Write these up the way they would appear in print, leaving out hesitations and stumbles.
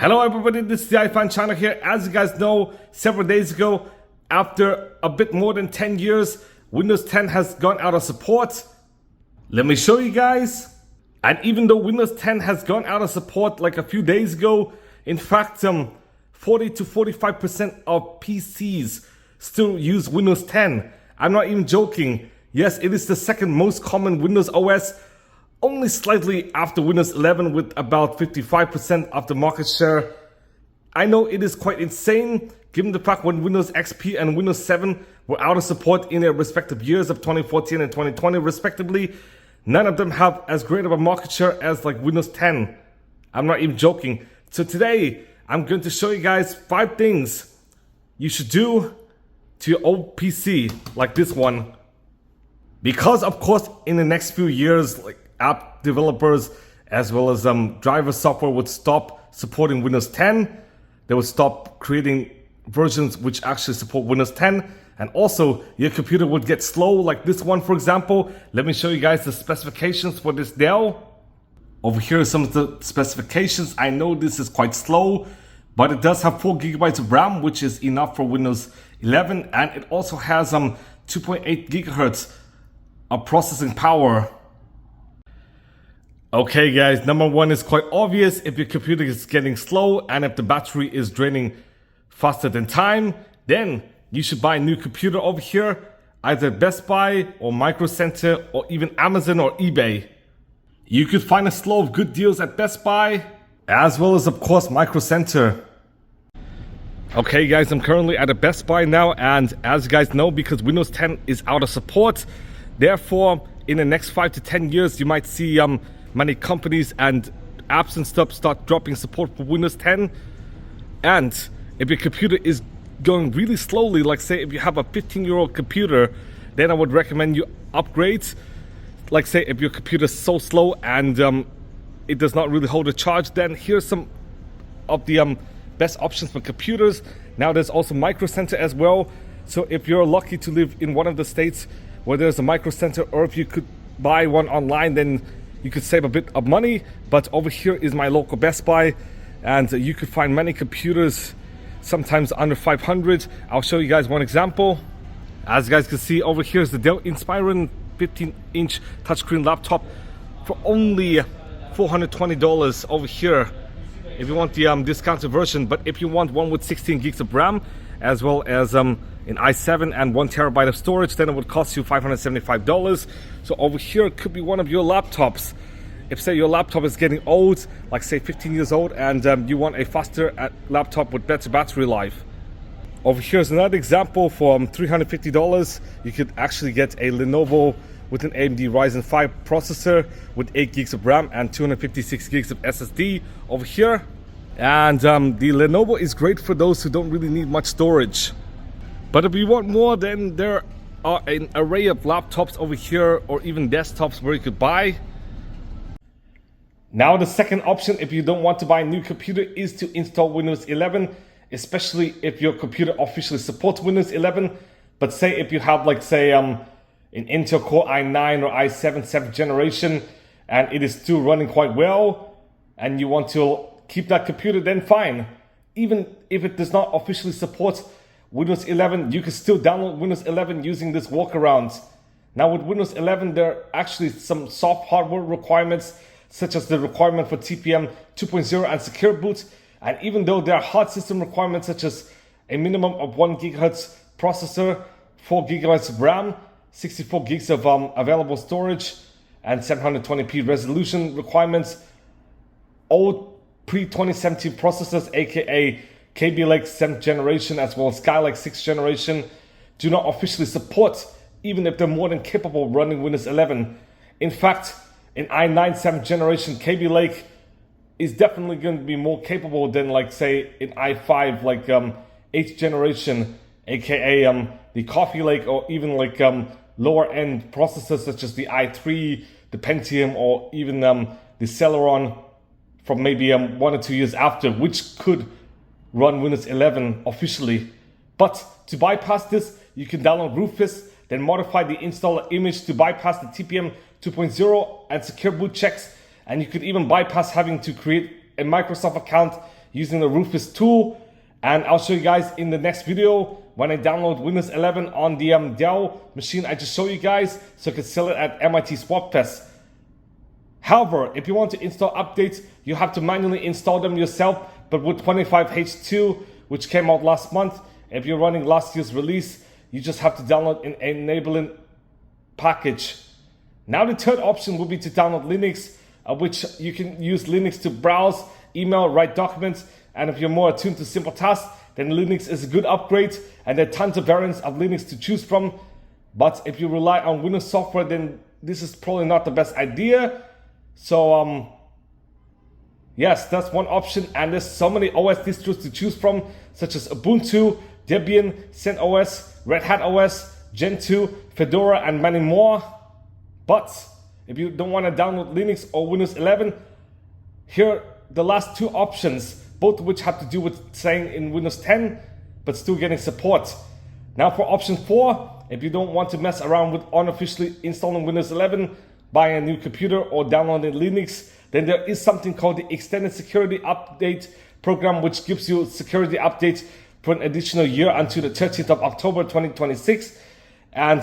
Hello everybody, this is the iFan channel here. As you guys know, several days ago, after a bit more than 10 years, Windows 10 has gone out of support. Let me show you guys. And even though Windows 10 has gone out of support like a few days ago, in fact, 40 to 45% of PCs still use Windows 10. I'm not even joking. Yes, it is the second most common Windows OS, only slightly after Windows 11 with about 55% of the market share. I know it is quite insane given the fact when Windows XP and Windows 7 were out of support in their respective years of 2014 and 2020 respectively. None of them have as great of a market share as like Windows 10. I'm not even joking. So today, I'm going to show you guys 5 things you should do to your old PC like this one. Because of course, in the next few years, like app developers as well as driver software would stop supporting Windows 10. They would stop creating versions which actually support Windows 10. And also, your computer would get slow like this one, for example. Let me show you guys the specifications for this Dell. Over here are some of the specifications. I know this is quite slow, but it does have 4 gigabytes of RAM, which is enough for Windows 11. And it also has 2.8 gigahertz of processing power. Okay guys, number one is quite obvious. If your computer is getting slow and if the battery is draining faster than time, then you should buy a new computer over here, either Best Buy or Micro Center or even Amazon or eBay. You could find a slew of good deals at Best Buy, as well as of course Micro Center. Okay guys, I'm currently at a Best Buy now, and as you guys know, because Windows 10 is out of support, therefore in the next 5 to 10 years you might see many companies and apps and stuff start dropping support for Windows 10. And if your computer is going really slowly, like say if you have a 15-year-old computer, then I would recommend you upgrade. Like say if your computer is so slow and it does not really hold a charge, then here's some of the best options for computers. Now there's also Micro Center as well. So if you're lucky to live in one of the states where there's a Micro Center, or if you could buy one online, then you could save a bit of money. But over here is my local Best Buy, and you could find many computers sometimes under 500. I'll show you guys one example. As you guys can see, over here is the Dell Inspiron 15-inch touchscreen laptop for only $420 over here if you want the discounted version. But if you want one with 16 gigs of RAM as well as an i7 and 1 terabyte of storage, then it would cost you $575. So over here could be one of your laptops. If say your laptop is getting old, like say 15 years old, and you want a faster laptop with better battery life. Over here is another example for $350. You could actually get a Lenovo with an AMD Ryzen 5 processor with 8 gigs of RAM and 256 gigs of SSD over here. And the Lenovo is great for those who don't really need much storage. But if you want more, then there are an array of laptops over here, or even desktops where you could buy. Now the second option, if you don't want to buy a new computer, is to install Windows 11, especially if your computer officially supports Windows 11. But say if you have like say an Intel Core i9 or i7 7th generation and it is still running quite well and you want to keep that computer, then fine. Even if it does not officially support Windows 11, you can still download Windows 11 using this workaround. Now with Windows 11, there are actually some soft hardware requirements, such as the requirement for TPM 2.0 and secure boot. And even though there are hard system requirements such as a minimum of 1 gigahertz processor, 4 gigabytes of RAM, 64 gigs of available storage, and 720p resolution requirements, old pre-2017 processors, aka Kaby Lake 7th generation as well as Skylake 6th generation, do not officially support, even if they're more than capable of running Windows 11. In fact, an i9 7th generation Kaby Lake is definitely going to be more capable than like say an i5 like 8th generation, aka the Coffee Lake, or even like lower end processors such as the i3, the Pentium, or even the Celeron from maybe 1 or 2 years after, which could run Windows 11 officially. But to bypass this, you can download Rufus, then modify the installer image to bypass the TPM 2.0 and secure boot checks, and you could even bypass having to create a Microsoft account using the Rufus tool. And I'll show you guys in the next video when I download Windows 11 on the Dell machine I just showed you guys, so I can sell it at MIT Swap Fest. However, if you want to install updates, you have to manually install them yourself, but with 25H2, which came out last month, if you're running last year's release, you just have to download an enabling package. Now the third option will be to download Linux, which you can use Linux to browse, email, write documents, and if you're more attuned to simple tasks, then Linux is a good upgrade, and there are tons of variants of Linux to choose from. But if you rely on Windows software, then this is probably not the best idea. So yes, that's one option, and there's so many OS distros to choose from, such as Ubuntu, Debian, CentOS, Red Hat OS, Gentoo, Fedora, and many more. But if you don't want to download Linux or Windows 11, here are the last two options, both of which have to do with staying in Windows 10, but still getting support. Now for option 4, if you don't want to mess around with unofficially installing Windows 11, buying a new computer, or downloading Linux, then there is something called the Extended Security Update program, which gives you security updates for an additional year until the 13th of October 2026. And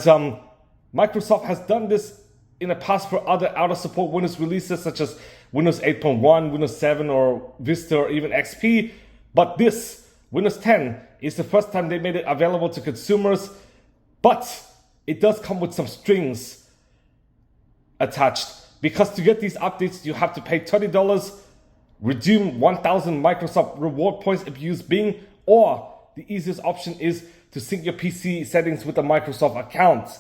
Microsoft has done this in the past for other out-of-support Windows releases, such as Windows 8.1, Windows 7, or Vista, or even XP. But this, Windows 10, is the first time they made it available to consumers, but it does come with some strings attached. Because to get these updates, you have to pay $30, redeem 1,000 Microsoft reward points if you use Bing, or the easiest option is to sync your PC settings with a Microsoft account.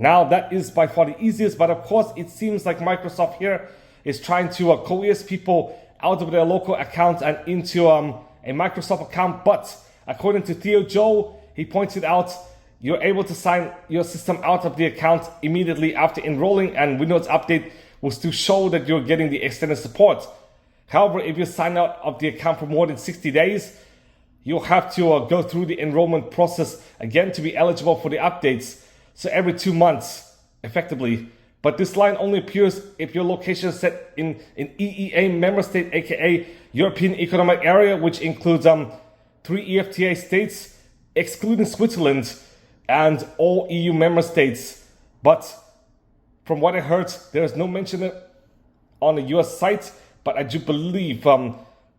Now that is by far the easiest, but of course it seems like Microsoft here is trying to coerce people out of their local accounts and into a Microsoft account. But according to Theo Joe, he pointed out you're able to sign your system out of the account immediately after enrolling, and Windows Update will still show that you're getting the extended support. However, if you sign out of the account for more than 60 days, you'll have to go through the enrollment process again to be eligible for the updates. So every 2 months, effectively. But this line only appears if your location is set in an EEA member state, aka European Economic Area, which includes 3 EFTA states, excluding Switzerland, and all EU member states. But from what I heard, there is no mention on the US site, but I do believe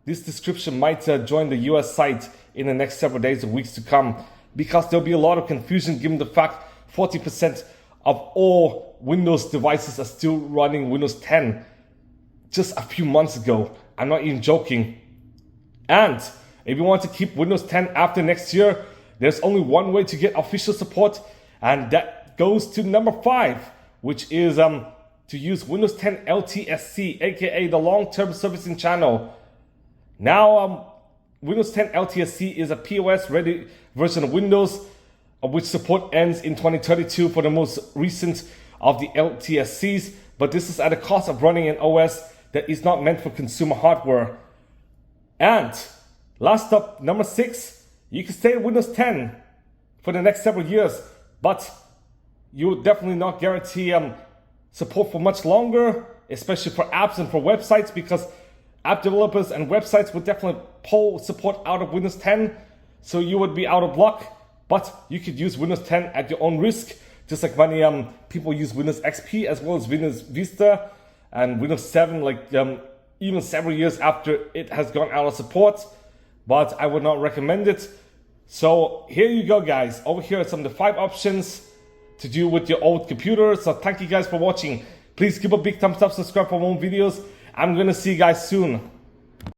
this description might join the US site in the next several days or weeks to come, because there'll be a lot of confusion given the fact 40% of all Windows devices are still running Windows 10 just a few months ago. I'm not even joking. And if you want to keep Windows 10 after next year, there's only one way to get official support, and that goes to number 5, which is to use Windows 10 LTSC, aka the long-term servicing channel. Now, Windows 10 LTSC is a POS-ready version of Windows, of which support ends in 2032 for the most recent of the LTSCs, but this is at a cost of running an OS that is not meant for consumer hardware. And last up, number 6, you can stay in Windows 10 for the next several years, but you will definitely not guarantee support for much longer, especially for apps and for websites, because app developers and websites would definitely pull support out of Windows 10, so you would be out of luck. But you could use Windows 10 at your own risk, just like many people use Windows XP as well as Windows Vista and Windows 7, like even several years after it has gone out of support. But I would not recommend it. So here you go, guys. Over here are some of the 5 options to do with your old computer. So thank you guys for watching. Please give a big thumbs up, subscribe for more videos. I'm gonna see you guys soon.